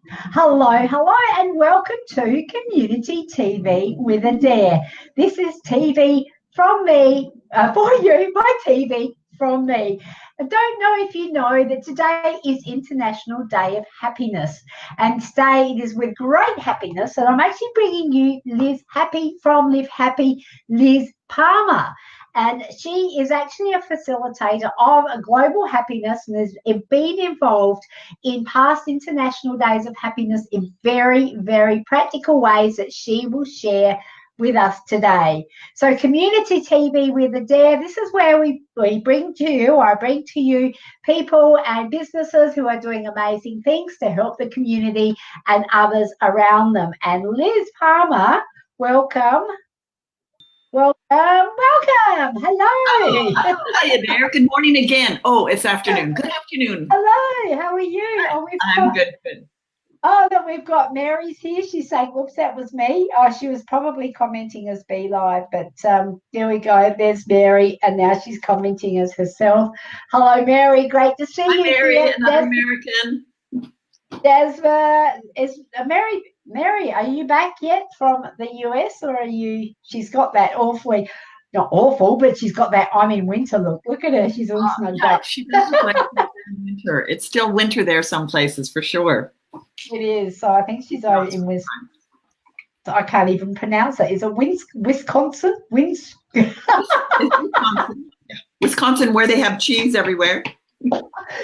Hello, hello, and welcome to Community TV with Adaire. This is TV from me, for you, my TV from me. I don't know if you know that today is International Day of Happiness, and today it is with great happiness that I'm actually bringing you Liz Happy from Live Happy, Liz Palmer. And she is actually a facilitator of a global happiness and has been involved in past International Days of Happiness in very, very practical ways that she will share with us today. So Community TV with Adaire, this is where we bring to you, or I bring to you, people and businesses who are doing amazing things to help the community and others around them. And Liz Palmer, welcome. Welcome. Hello. Oh, hi there. Good morning again. Oh, it's afternoon. Good afternoon. Hello. How are you? I'm good. Oh, that we've got Mary's here. She's saying, "Whoops, that was me." Oh, she was probably commenting as Be Live, but there we go. There's Mary, and now she's commenting as herself. Hello, Mary. Great to see you. Hi, Mary, another American. Desma, is Mary? Mary, are you back yet from the US, or are you? She's got that awfully, not awful, but she's got that I'm in winter look. Look at her; she's all snugged up. She does look like winter. It's still winter there some places for sure. It is. So I think she's over in Wisconsin. I can't even pronounce it. Is it Wisconsin? Wisconsin, where they have cheese everywhere.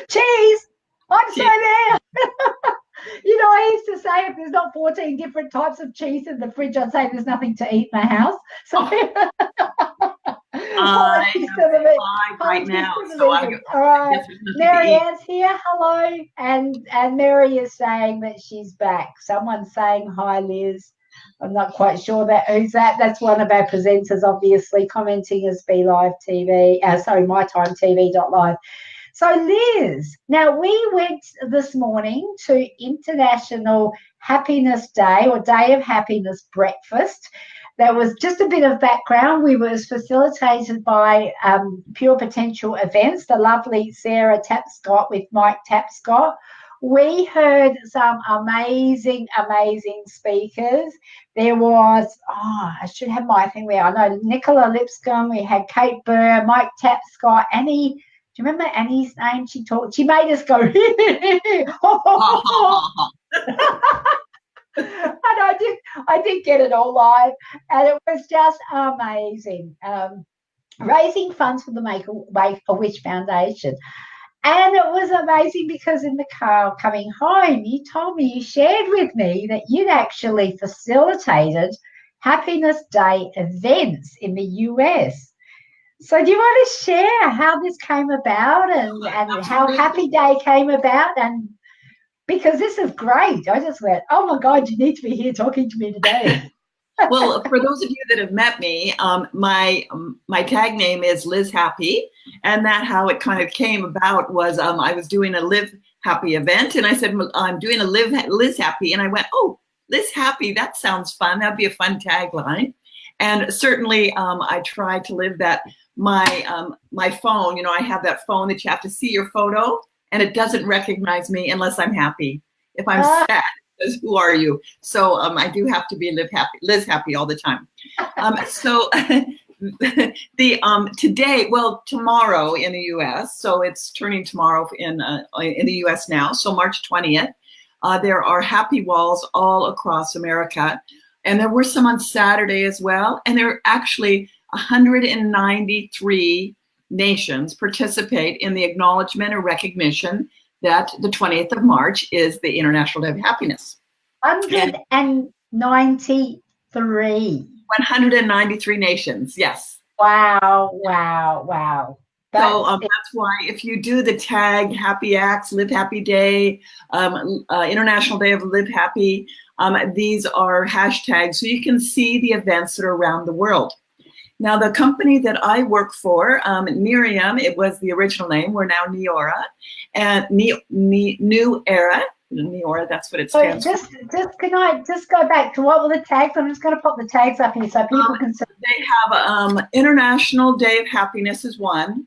Cheese. I'm so there. You know, I used to say if there's not 14 different types of cheese in the fridge, I'd say there's nothing to eat in the house. So right now. So all right. Mary Ann's here. Hello. And Mary is saying that she's back. Someone's saying hi, Liz. I'm not quite sure who's that. That's one of our presenters, obviously, commenting as Be Live TV. MyTimeTV.live. So, Liz, now we went this morning to International Happiness Day, or Day of Happiness breakfast. There was just a bit of background. We was facilitated by Pure Potential Events, the lovely Sarah Tapscott with Mike Tapscott. We heard some amazing, amazing speakers. There was, I should have my thing there. I know Nicola Lipscomb, we had Kate Burr, Mike Tapscott, Annie. Do you remember Annie's name? She made us go. And I did get it all live, and it was just amazing. Raising funds for the Make-A-Wish Foundation. And it was amazing because in the car coming home, you shared with me that you'd actually facilitated Happiness Day events in the US. So do you want to share how this came about and how Happy Day came about? And because this is great. I just went, oh, my God, you need to be here talking to me today. Well, for those of you that have met me, my tag name is Liz Happy. And that how it kind of came about was I was doing a Live Happy event. And I said, I'm doing a Liz Happy. And I went, oh, Liz Happy, that sounds fun. That'd be a fun tagline. And certainly I try to live that. My phone, I have that phone that you have to see your photo and it doesn't recognize me unless I'm happy. If I'm sad, it says, who are you? So I do have to be Liz Happy all the time. So tomorrow in the US, so it's turning tomorrow in the US now, so March 20th, there are happy walls all across America. And there were some on Saturday as well. And there are actually 193 nations participate in the acknowledgement or recognition that the 20th of March is the International Day of Happiness. 193. 193 nations, yes. Wow. That's why if you do the tag Happy Acts, Live Happy Day, International Day of Live Happy, these are hashtags so you can see the events that are around the world. Now, the company that I work for, Miriam, it was the original name. We're now Neora, and New Era. Neora, that's what it stands for. Can I just go back to what were the tags? I'm just going to pop the tags up here so people can see. They have International Day of Happiness is one.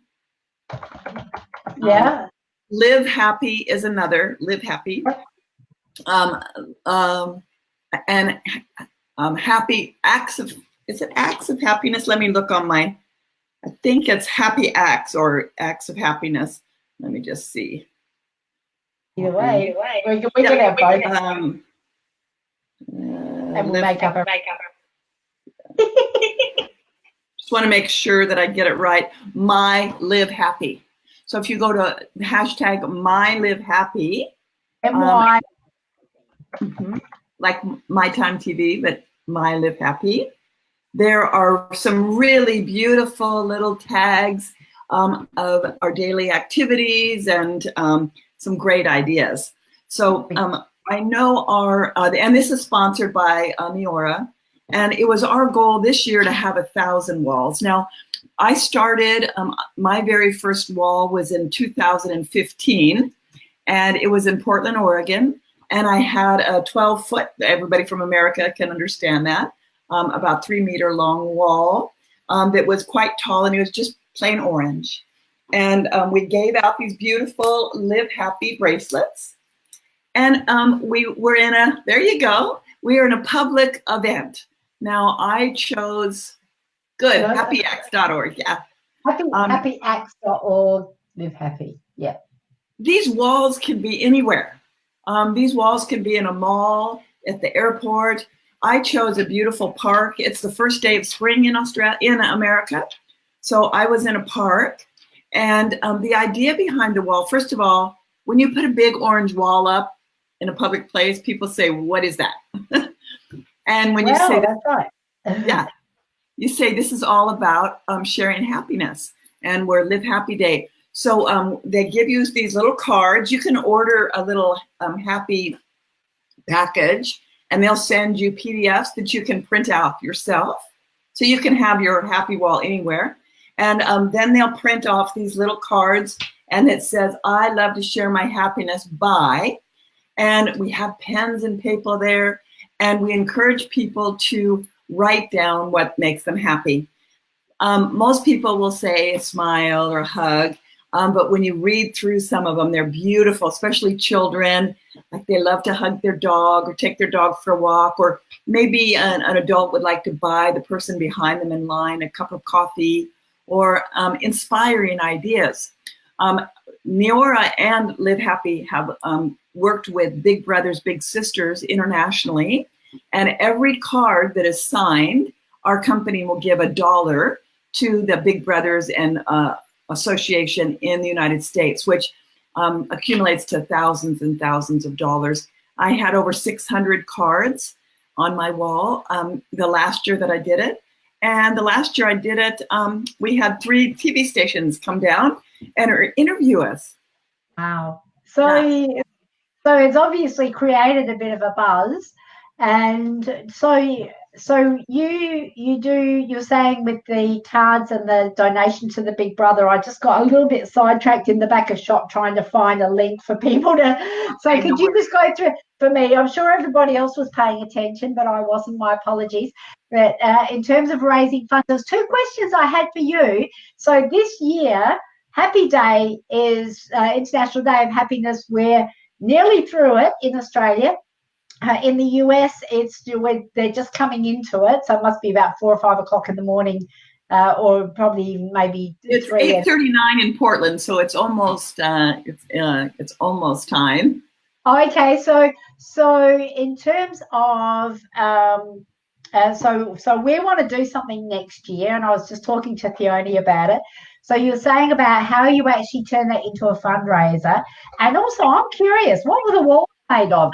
Yeah. Live Happy is another. Live Happy. um, um, and happy acts of, is it acts of happiness? Let me look on my, I think it's happy acts or acts of happiness. Let me just see. Either way, we can have both. And we'll make up. Just want to make sure that I get it right. My Live Happy. So if you go to hashtag My Live Happy, like My Time TV, but My Live Happy, there are some really beautiful little tags of our daily activities and some great ideas. So I know and this is sponsored by Neora, and it was our goal this year to have 1,000 walls. Now, I started, my very first wall was in 2015, and it was in Portland, Oregon, and I had a 12-foot, everybody from America can understand that, about 3-meter long wall that was quite tall, and it was just plain orange. And we gave out these beautiful Live Happy bracelets. And we were there you go, we are in a public event. Now I chose, happyacts.org, yeah. Happyacts.org, Live Happy, yeah. These walls can be anywhere. These walls can be in a mall, at the airport. I chose a beautiful park. It's the first day of spring in America. So I was in a park. And the idea behind the wall, first of all, when you put a big orange wall up in a public place, people say, what is that? And when you say that's right. Yeah, you say this is all about sharing happiness, and we're Live Happy Day. So they give you these little cards. You can order a little happy package, and they'll send you PDFs that you can print out yourself. So you can have your happy wall anywhere. And then they'll print off these little cards, and it says, I love to share my happiness by. And we have pens and paper there, and we encourage people to write down what makes them happy. Most people will say a smile or a hug, but when you read through some of them, they're beautiful, especially children. Like they love to hug their dog or take their dog for a walk, or maybe an adult would like to buy the person behind them in line a cup of coffee, or inspiring ideas. Neora and Live Happy have worked with Big Brothers, Big Sisters internationally, and every card that is signed, our company will give $1 to the Big Brothers and Association in the United States, which accumulates to thousands and thousands of dollars. I had over 600 cards on my wall the last year that I did it. And the last year I did it, we had 3 TV stations come down and interview us. Wow. So it's obviously created a bit of a buzz. And so you're saying with the cards and the donation to the Big Brother, I just got a little bit sidetracked in the back of shop trying to find a link for people to. So could you just go through for me? I'm sure everybody else was paying attention, but I wasn't. My apologies. But in terms of raising funds, there's 2 questions I had for you. So this year, Happy Day is International Day of Happiness. We're nearly through it in Australia. In the US, they're just coming into it, so it must be about 4 or 5 o'clock in the morning, or probably maybe. It's 8:39 in Portland, so it's almost it's almost time. Okay, so in terms of so we want to do something next year, and I was just talking to Theone about it. So you're saying about how you actually turn that into a fundraiser, and also I'm curious, what were the walls made of?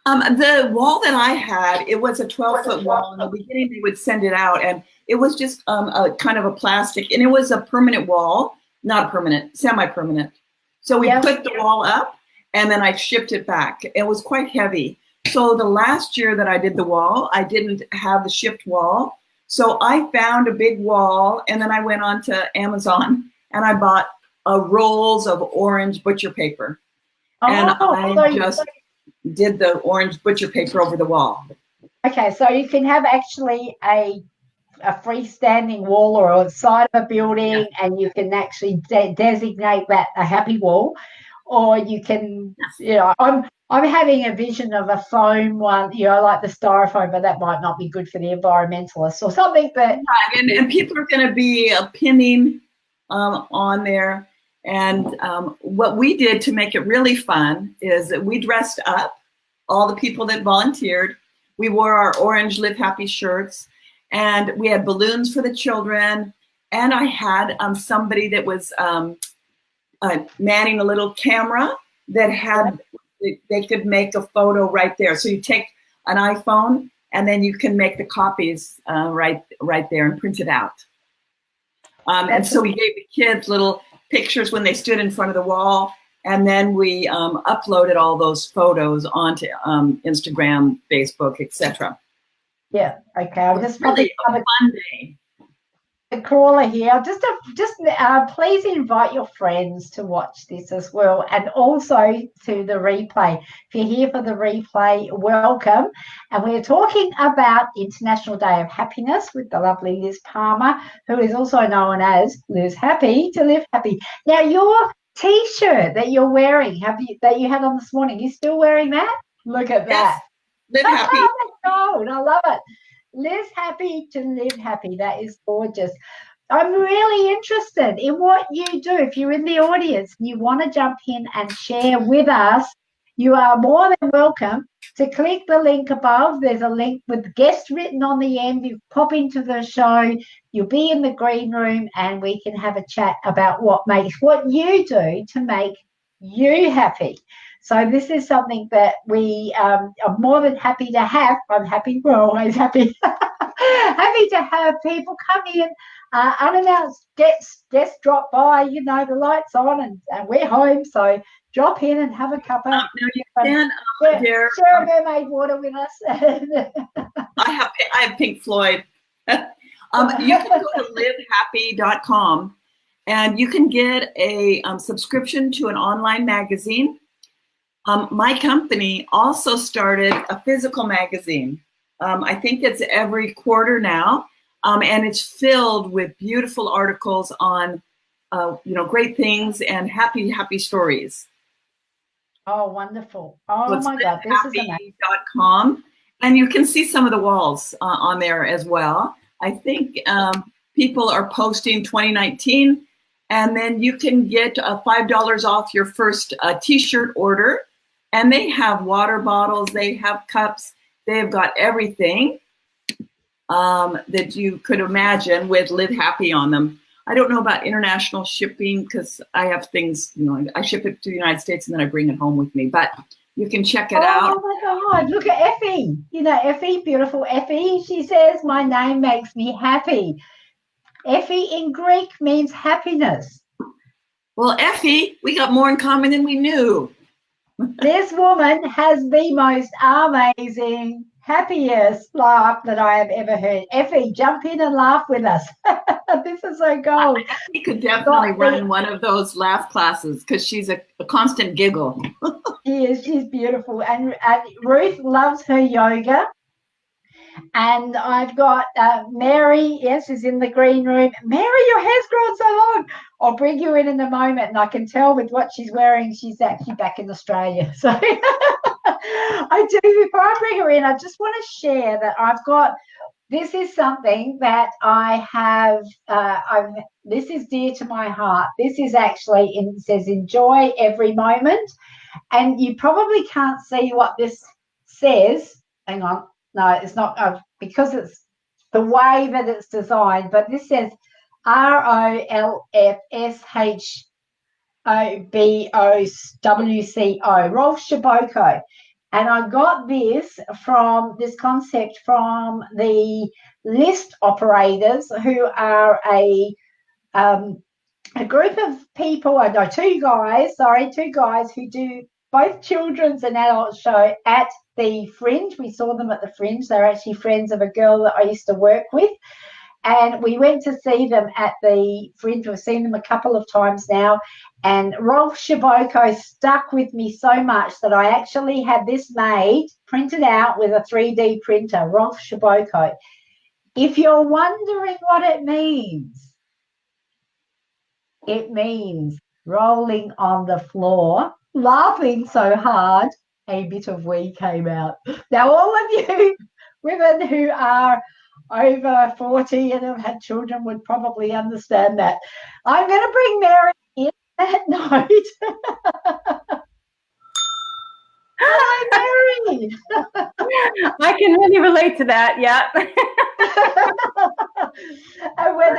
The wall that I had, it was a 12-foot wall. In the beginning, they would send it out, and it was just a kind of a plastic, and it was a permanent wall, not permanent, semi-permanent. So we put the wall up, and then I shipped it back. It was quite heavy. So the last year that I did the wall, I didn't have the shipped wall. So I found a big wall, and then I went on to Amazon, and I bought rolls of orange butcher paper. And I just did the orange butcher paper over the wall. Okay, so you can have actually a freestanding wall or a side of a building, and you can actually designate that a happy wall, or you can, I'm having a vision of a foam one, like the styrofoam, but that might not be good for the environmentalists or something. But right. And people are going to be pinning on there. And what we did to make it really fun is that we dressed up all the people that volunteered. We wore our orange Live Happy shirts, and we had balloons for the children. And I had somebody that was manning a little camera that had, they could make a photo right there. So you take an iPhone and then you can make the copies right there and print it out. And so we gave the kids little pictures when they stood in front of the wall, and then we uploaded all those photos onto Instagram, Facebook, etc. Yeah. Okay. I'll just really a fun day. The caller here. Just please invite your friends to watch this as well, and also to the replay. If you're here for the replay, welcome. And we're talking about International Day of Happiness with the lovely Liz Palmer, who is also known as Liz Happy to Live Happy. Now, your T-shirt that you're wearing, that you had on this morning, you still wearing that? Look at that. Live Happy. Oh, gold. I love it. Liz Happy to Live Happy. That is gorgeous. I'm really interested in what you do. If you're in the audience and you want to jump in and share with us, you are more than welcome to click the link above. There's a link with guest written on the end. You pop into the show, you'll be in the green room, and we can have a chat about what you do to make you happy. So this is something that we are more than happy to have. I'm happy. We're always happy. Happy to have people come in, unannounced guests drop by, the light's on and we're home. So drop in and have a cuppa. Now you can, share a mermaid water with us. I have Pink Floyd. You can go to livehappy.com and you can get a subscription to an online magazine. My company also started a physical magazine. I think it's every quarter now, and it's filled with beautiful articles on, great things and happy stories. Oh, wonderful! Oh my God, this is amazing. .com, and you can see some of the walls on there as well. I think people are posting 2019, and then you can get $5 off your first T-shirt order. And they have water bottles, they have cups, they've got everything that you could imagine with Live Happy on them. I don't know about international shipping because I have things, I ship it to the United States and then I bring it home with me. But you can check it out. Oh my God, look at Effie. Effie, beautiful Effie. She says, my name makes me happy. Effie in Greek means happiness. Well, Effie, we got more in common than we knew. This woman has the most amazing, happiest laugh that I have ever heard. Effie, jump in and laugh with us. This is so gold. She could definitely run one of those laugh classes because she's a constant giggle. She is. She's beautiful. And Ruth loves her yoga. And I've got Mary, yes, is in the green room. Mary, your hair's grown so long. I'll bring you in a moment, and I can tell with what she's wearing, she's actually back in Australia. So I do, before I bring her in, I just want to share that I've got, this is something that I have, this is dear to my heart. This is actually, it says, enjoy every moment. And you probably can't see what this says. Hang on. No, it's not, because it's the way that it's designed, but this says ROLFSHOBOWCO, Rolf Shaboko. And I got this concept from the list operators, who are a group of people. I know two guys who do both children's and adult show at the Fringe. We saw them at the Fringe. They're actually friends of a girl that I used to work with. And we went to see them at the Fringe. We've seen them a couple of times now. And Rolf Shaboko stuck with me so much that I actually had this made, printed out with a 3D printer, Rolf Shaboko. If you're wondering what it means rolling on the floor, laughing so hard a bit of we came out. Now, all of you women who are over 40 and have had children would probably understand that. I'm going to bring Mary in that note. Hi, Mary. I can really relate to that. Yeah. And when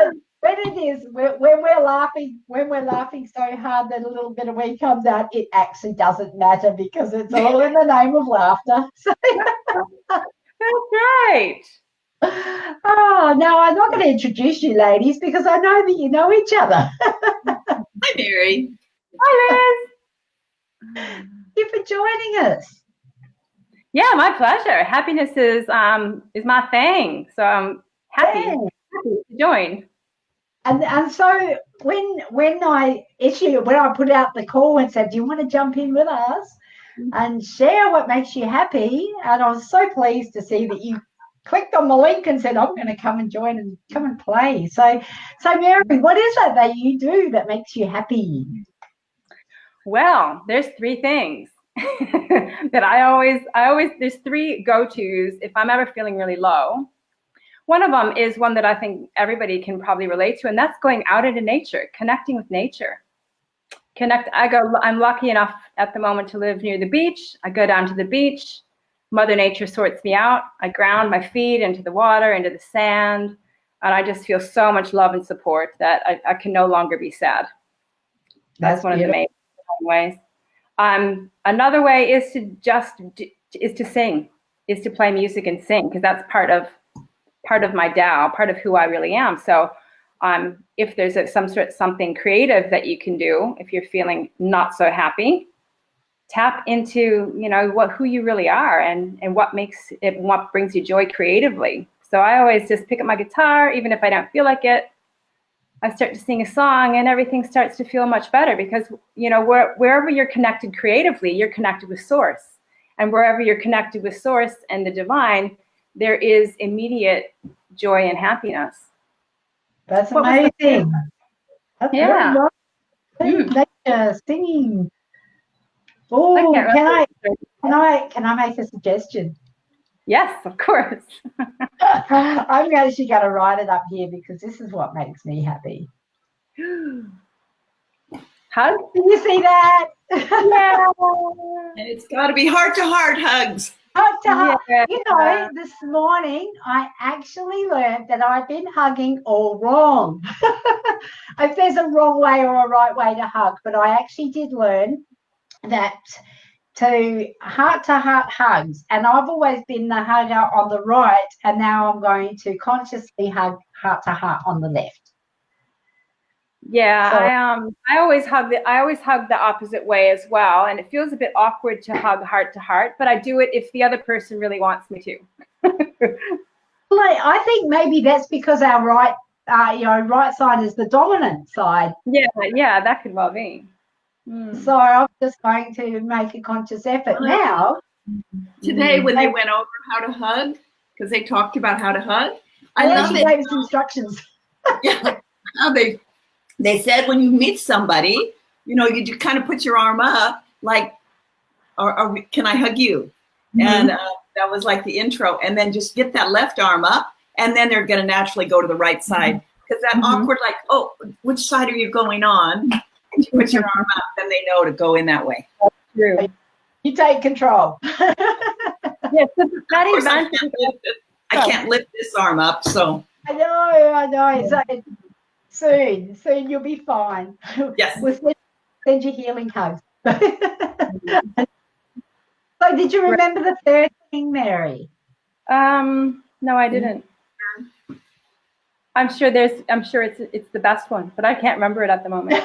we're laughing so hard that a little bit of we comes out, it actually doesn't matter because it's all in the name of laughter. So, that's right. Oh, no, I'm not going to introduce you ladies because I know that you know each other. Hi, Mary. Hi, Liz. Thank you for joining us. Yeah, my pleasure. Happiness is my thing. So I'm happy to join. And so when I put out the call and said, do you want to jump in with us and share what makes you happy? And I was so pleased to see that you clicked on the link and said, I'm going to come and join and come and play. So Mary, what is it that you do that makes you happy? Well, there's three things that I always, there's three go-tos if I'm ever feeling really low. One of them is one that I think everybody can probably relate to, and that's going out into nature, connecting with nature. I'm lucky enough at the moment to live near the beach. I go down to the beach. Mother Nature sorts me out. I ground my feet into the water, into the sand, and I just feel so much love and support that I can no longer be sad. That's one beautiful. Of the main ways. Another way is to sing, is to play music and sing, because that's part of my Tao, part of who I really am. So if there's something creative that you can do, if you're feeling not so happy, tap into, who you really are and what brings you joy creatively. So I always just pick up my guitar, even if I don't feel like it. I start to sing a song and everything starts to feel much better because, wherever you're connected creatively, you're connected with source. And wherever you're connected with source and the divine, there is immediate joy and happiness. That's amazing. That's yeah. Singing. Oh, can I make a suggestion? Yes, of course. I'm actually going to write it up here because this is what makes me happy. Hug? Can you see that? Yeah. And it's got to be heart-to-heart hugs. Heart-to-heart. Yeah. This morning I actually learned that I've been hugging all wrong. If there's a wrong way or a right way to hug, but I actually did learn that to heart-to-heart hugs, and I've always been the hugger on the right, and now I'm going to consciously hug heart-to-heart on the left. Yeah, so, I always hug the opposite way as well, and it feels a bit awkward to hug heart to heart, but I do it if the other person really wants me to. I think maybe that's because our right side is the dominant side. Yeah, that could well be. So I'm just going to make a conscious effort now. Today, when they went over how to hug, because they talked about how to hug, I love it. Gave us instructions. Yeah, they said when you meet somebody, you just kind of put your arm up, like, or can I hug you? Mm-hmm. And that was like the intro. And then just get that left arm up, and then they're going to naturally go to the right side. Because that awkward, like, oh, which side are you going on? And you put your arm up, then they know to go in that way. That's true. You take control. Yes, that is. I can't lift this arm up, so. I know. So soon you'll be fine. Yes. We'll send you healing hugs. So did you remember the third thing, Mary? No, I didn't. I'm sure it's the best one, but I can't remember it at the moment.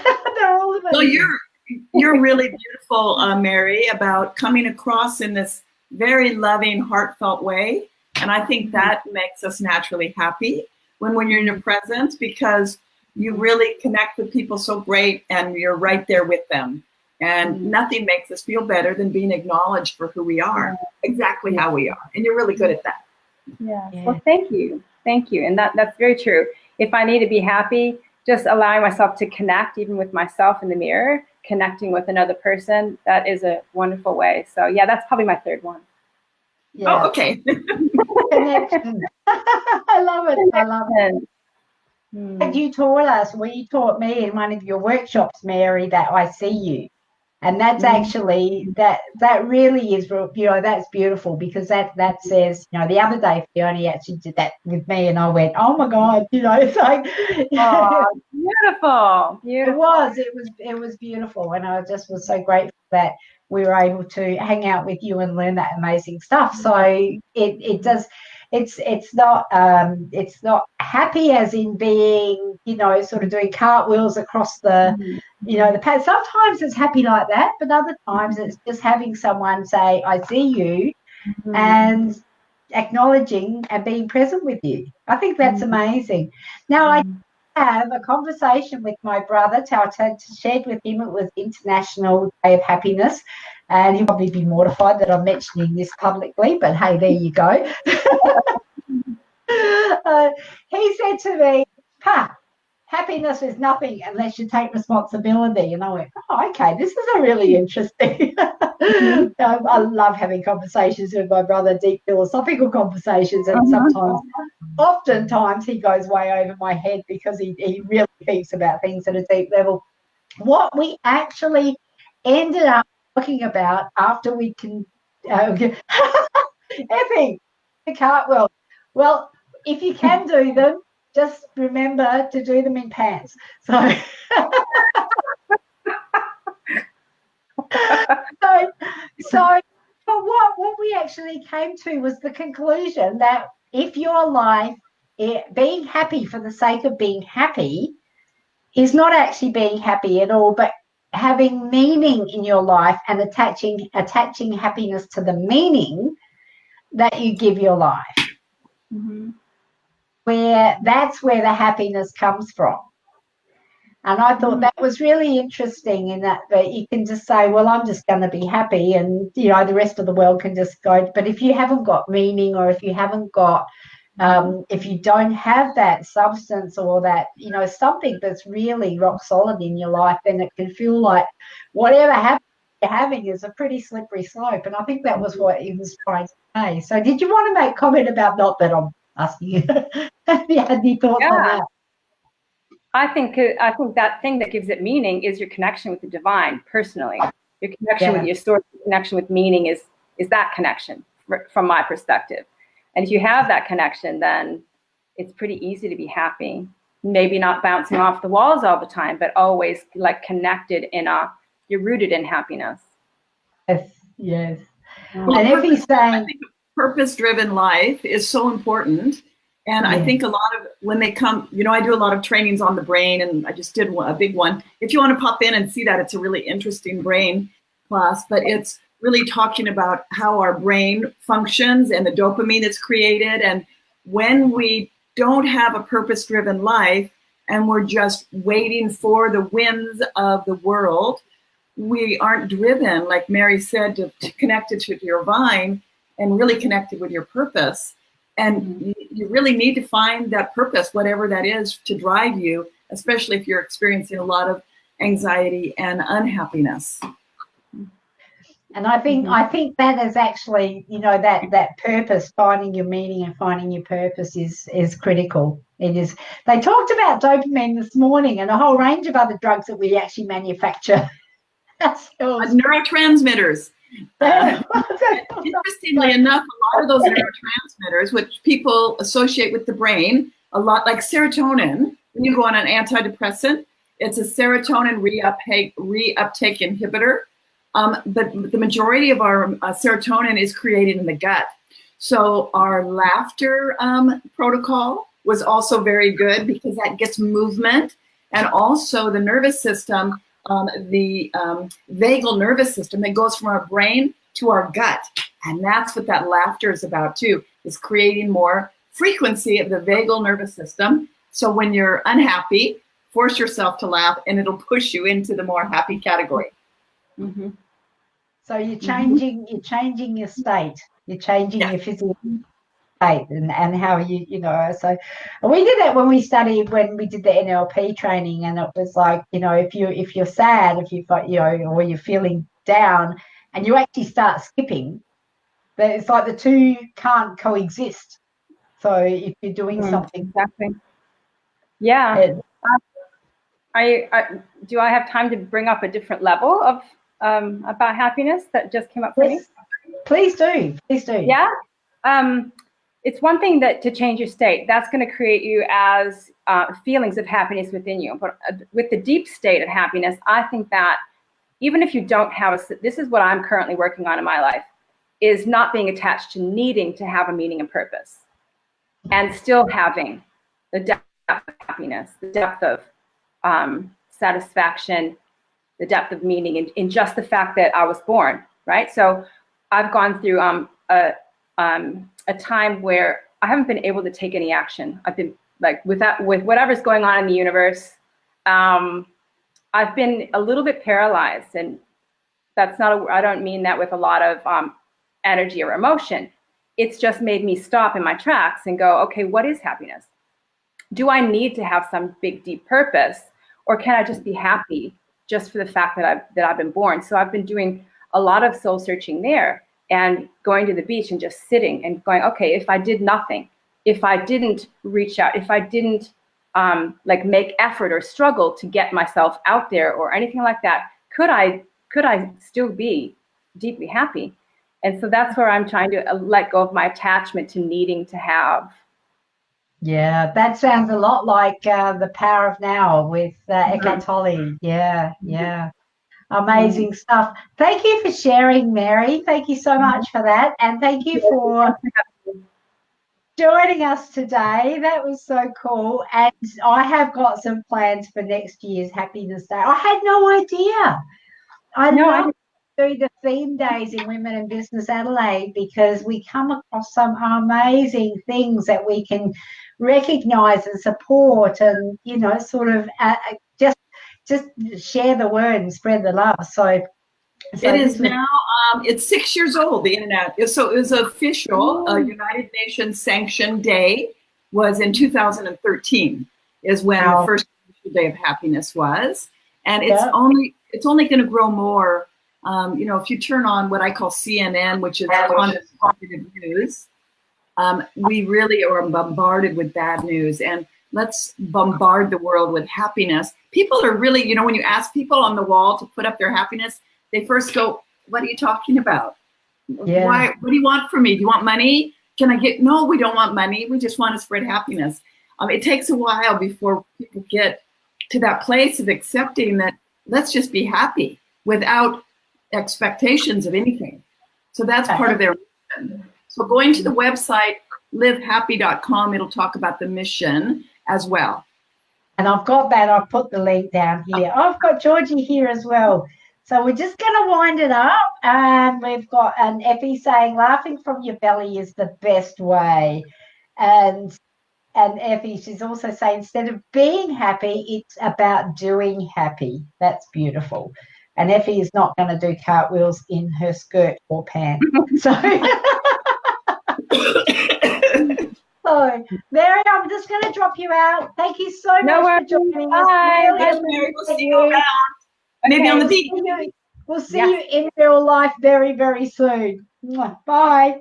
Well, you're really beautiful, Mary, about coming across in this very loving, heartfelt way. And I think that makes us naturally happy when you're in your presence, because you really connect with people so great and you're right there with them. And nothing makes us feel better than being acknowledged for who we are, exactly how we are. And you're really good at that. Yeah. Well, thank you. And that's very true. If I need to be happy, just allowing myself to connect even with myself in the mirror connecting with another person, that is a wonderful way. So yeah, that's probably my third one. Yeah. Oh, okay. Connection. I love it. I love it. And you taught us, you taught me in one of your workshops, Mary, that I see you. And that's actually, that really is, that's beautiful, because that says, the other day Fiona actually did that with me, and I went, oh my God, it's like, oh, beautiful. It was beautiful. And I just was so grateful that we were able to hang out with you and learn that amazing stuff. So it does, it's not happy as in being, sort of doing cartwheels across the, the path. Sometimes it's happy like that, but other times it's just having someone say, I see you, and acknowledging and being present with you. I think that's amazing. Now, I have a conversation with my brother. I shared with him it was International Day of Happiness, and he'll probably be mortified that I'm mentioning this publicly, but hey, there you go. He said to me, happiness is nothing unless you take responsibility. And I went, oh, okay, this is a really interesting. I love having conversations with my brother, deep philosophical conversations, and oftentimes he goes way over my head because he really thinks about things at a deep level. What we actually ended up talking about after we can effing the cartwheel. Well, if you can do them, just remember to do them in pants. So, but what we actually came to was the conclusion that if your life, being happy for the sake of being happy, is not actually being happy at all, but having meaning in your life and attaching happiness to the meaning that you give your life. That's where the happiness comes from. And I thought that was really interesting, in that you can just say, well, I'm just going to be happy, and the rest of the world can just go. But if you haven't got meaning, or if you haven't got if you don't have that substance, or that something that's really rock solid in your life, then it can feel like whatever happens you're having is a pretty slippery slope. And I think that was what he was trying to say. So did you want to make comment about, not that I'm asking you, if you had any thoughts on that? I think that thing that gives it meaning is your connection with the divine personally. Your connection with your source, your connection with meaning is that connection from my perspective. And if you have that connection, then it's pretty easy to be happy. Maybe not bouncing off the walls all the time, but always like connected you're rooted in happiness. Yes. Well, and if he's saying, I think a purpose-driven life is so important. And I think a lot of, when they come, I do a lot of trainings on the brain, and I just did a big one. If you want to pop in and see that, it's a really interesting brain class, but it's really talking about how our brain functions and the dopamine that's created. And when we don't have a purpose-driven life and we're just waiting for the winds of the world, we aren't driven, like Mary said, to connected to your vine and really connected with your purpose. And you really need to find that purpose, whatever that is, to drive you, especially if you're experiencing a lot of anxiety and unhappiness. And I think that is actually, that purpose, finding your meaning and finding your purpose is critical. It is. They talked about dopamine this morning and a whole range of other drugs that we actually manufacture ourselves. Neurotransmitters. Interestingly enough, a lot of those neurotransmitters, which people associate with the brain, a lot like serotonin, when you go on an antidepressant, it's a serotonin reuptake inhibitor. But the majority of our serotonin is created in the gut. So our laughter protocol was also very good, because that gets movement, and also the nervous system, the vagal nervous system that goes from our brain to our gut. And that's what that laughter is about too, is creating more frequency of the vagal nervous system. So when you're unhappy, force yourself to laugh, and it'll push you into the more happy category. Mm-hmm. So you're changing your state. You're changing your physical state and how so we did it when we did the NLP training, and it was like, if you're sad, if you've got, or you're feeling down and you actually start skipping, that it's like the two can't coexist. So if you're doing something, exactly. Yeah. Do I have time to bring up a different level of about happiness that just came up for me? Please do. Yeah. It's one thing to change your state. That's going to create you as feelings of happiness within you. But with the deep state of happiness, I think that even if you don't have this is what I'm currently working on in my life, is not being attached to needing to have a meaning and purpose, and still having the depth of happiness, the depth of satisfaction, the depth of meaning in just the fact that I was born, right? So I've gone through a time where I haven't been able to take any action. I've been like with whatever's going on in the universe, I've been a little bit paralyzed, and that's not I don't mean that with a lot of energy or emotion. It's just made me stop in my tracks and go, okay, what is happiness? Do I need to have some big, deep purpose, or can I just be happy just for the fact that I've been born? So I've been doing a lot of soul searching there, and going to the beach and just sitting and going, okay, if I did nothing, if I didn't reach out, if I didn't make effort or struggle to get myself out there or anything like that, could I still be deeply happy? And so that's where I'm trying to let go of my attachment to needing to have. Yeah, that sounds a lot like The Power of Now with Eckhart Tolle. Yeah. Amazing stuff. Thank you for sharing, Mary. Thank you so much for that. And thank you for joining us today. That was so cool. And I have got some plans for next year's Happiness Day. I had no idea. I love doing the theme days in Women in Business Adelaide, because we come across some amazing things that we can recognize and support, and sort of just share the word and spread the love. So it is now it's 6 years old, the internet. So it was official. United Nations sanctioned day was in 2013 is when the first day of happiness was, and it's only going to grow more. If you turn on what I call CNN, which is positive news, we really are bombarded with bad news, and let's bombard the world with happiness. People are really, when you ask people on the wall to put up their happiness, they first go, what are you talking about? Yeah. Why? What do you want from me? Do you want money? Can I get? No, we don't want money. We just want to spread happiness. It takes a while before people get to that place of accepting that let's just be happy without expectations of anything. So that's part of their mission. So going to the website, livehappy.com, it'll talk about the mission as well. And I've got that. I've put the link down here. I've got Georgie here as well. So we're just going to wind it up. And we've got an Effie saying, laughing from your belly is the best way. And Effie, she's also saying, instead of being happy, it's about doing happy. That's beautiful. And Effie is not going to do cartwheels in her skirt or pants. So, Mary, I'm just going to drop you out. Thank you so much for joining us. Bye, Mary. We'll see you around. Maybe on the beach. We'll see you in real life very, very soon. Bye.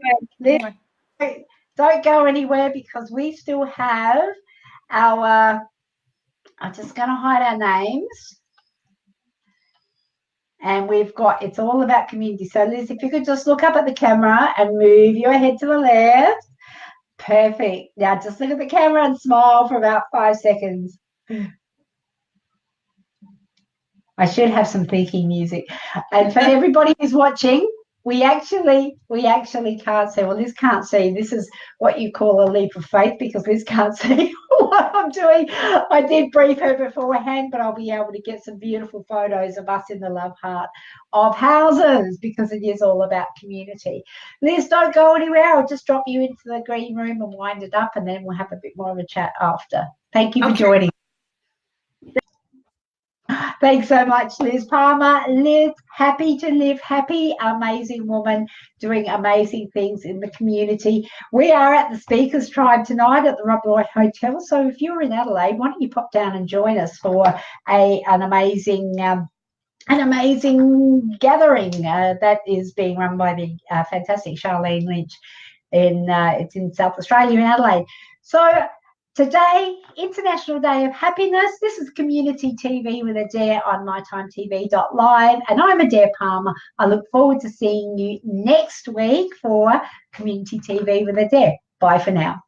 Don't go anywhere, because we still have our, I'm just going to hide our names. And we've got, it's all about community. So Liz, if you could just look up at the camera and move your head to the left. Perfect. Now just look at the camera and smile for about 5 seconds. I should have some thinking music. And for everybody who's watching, we actually can't see. Well, Liz can't see. This is what you call a leap of faith, because Liz can't see what I'm doing. I did brief her beforehand, but I'll be able to get some beautiful photos of us in the love heart of houses, because it is all about community. Liz, don't go anywhere. I'll just drop you into the green room and wind it up, and then we'll have a bit more of a chat after. Thank you for joining. Thanks so much, Liz Palmer. Liz, happy to live happy, amazing woman doing amazing things in the community. We are at the Speakers Tribe tonight at the Rob Roy Hotel. So if you're in Adelaide, why don't you pop down and join us for an amazing gathering that is being run by the fantastic Charlene Lynch. It's in South Australia in Adelaide. So today, International Day of Happiness. This is Community TV with Adaire on mytimetv.live, and I'm Adaire Palmer. I look forward to seeing you next week for Community TV with Adaire. Bye for now.